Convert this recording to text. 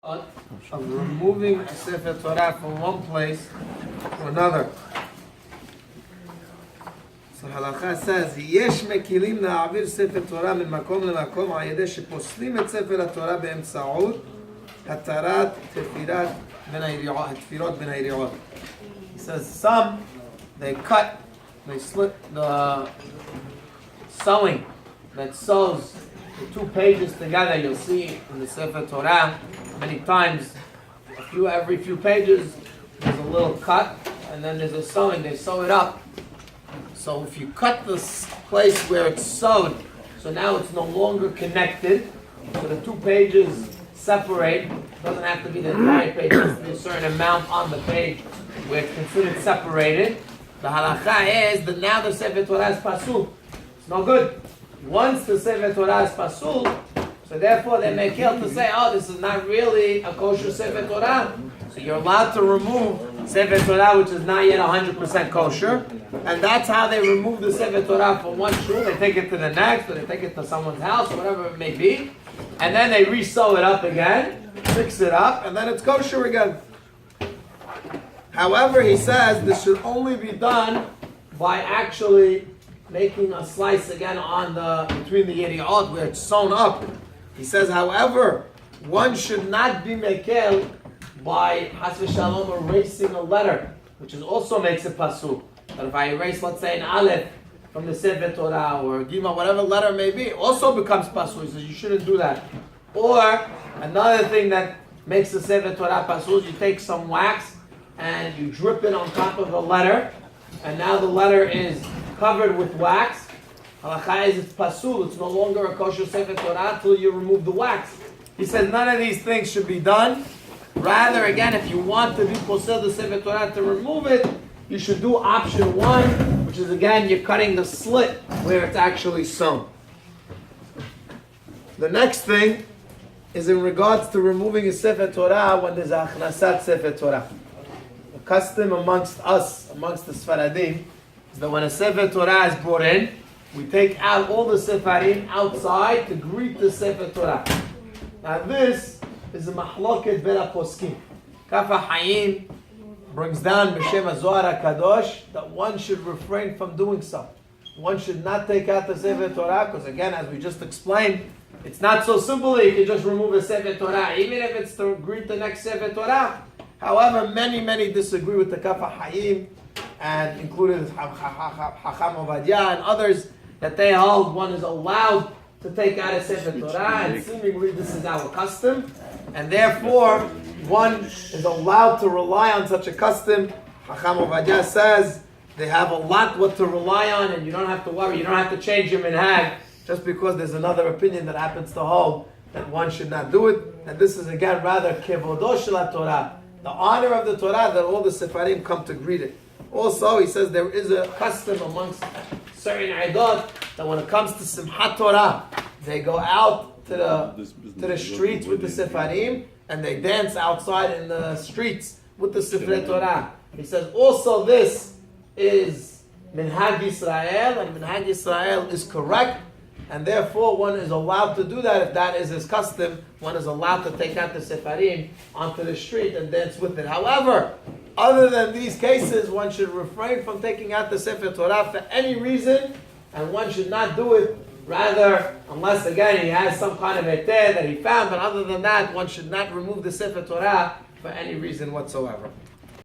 of removing a sefer Torah from one place to another. So halakha says, "Yesh mekilim la'avir sefer Torah min makom lemakom al yedei sheposlim et sefer Torah be'emtzaut hatarat tefirot ben ha'iriot." He says some they slit the sewing that sews the two pages together. You'll see in the sefer Torah many times, every few pages, there's a little cut, and then there's a sewing. They sew it up. So if you cut this place where it's sewed, so now it's no longer connected, so the two pages separate. It doesn't have to be the entire page, it has to be a certain amount on the page where it's considered separated. The halakha is that now the sefer Torah is pasul. It's no good. Once the sefer Torah is pasul, so therefore they make it to say, oh, this is not really a kosher sefer Torah. So you're allowed to remove sefer Torah which is not yet 100% kosher. And that's how they remove the sefer Torah from one shul. They take it to the next, or they take it to someone's house, whatever it may be. And then they re-sew it up again, fix it up, and then it's kosher again. However, he says this should only be done by actually making a slice again on between the yeriot where it's sewn up. He says, however, one should not be mekel by has v'shalom erasing a letter, which also makes it pasul. But if I erase, let's say, an aleph from the sefer Torah or gima, whatever letter it may be, it also becomes pasul. He says you shouldn't do that. Or another thing that makes the sefer Torah pasul is you take some wax and you drip it on top of the letter, and now the letter is covered with wax. Halakha is it's pasul. It's no longer a kosher sefer Torah until you remove the wax. He says none of these things should be done. Rather, again, if you want to be posel the sefer Torah to remove it, you should do option one, which is again you're cutting the slit where it's actually sewn. The next thing is in regards to removing a sefer Torah when there's a achnasat sefer Torah. The custom amongst us, amongst the Sfaradim, is that when a sefer Torah is brought in, we take out all the sefarim outside to greet the sefer Torah. Now this is a mahloket ben poskim. Kafa Hayim brings down B'Shem HaZohar HaKadosh that one should refrain from doing so. One should not take out the sefer Torah because again, as we just explained, it's not so simple that you can just remove a sefer Torah, even if it's to greet the next sefer Torah. However, many disagree with the Kafa Hayim, and including Hacham Ovadia and others, that they hold one is allowed to take out a sefer Torah, and seemingly this is our custom, and therefore one is allowed to rely on such a custom. Hacham Ovadia says they have a lot what to rely on, and you don't have to worry, you don't have to change your minhag just because there's another opinion that happens to hold that one should not do it. And this is again rather kevodo shel Torah, the honor of the Torah, that all the sefarim come to greet it. Also, he says there is a custom amongst certain idot that when it comes to Simchat Torah, they go out to the streets with the sefarim and they dance outside in the streets with the sefer Torah. He says also this is minhag Yisrael, and minhag Yisrael is correct, and therefore one is allowed to do that. If that is his custom, one is allowed to take out the sefarim onto the street and dance with it. However, other than these cases, one should refrain from taking out the sefer Torah for any reason, and one should not do it. Rather, unless again he has some kind of heter that he found, but other than that, one should not remove the sefer Torah for any reason whatsoever.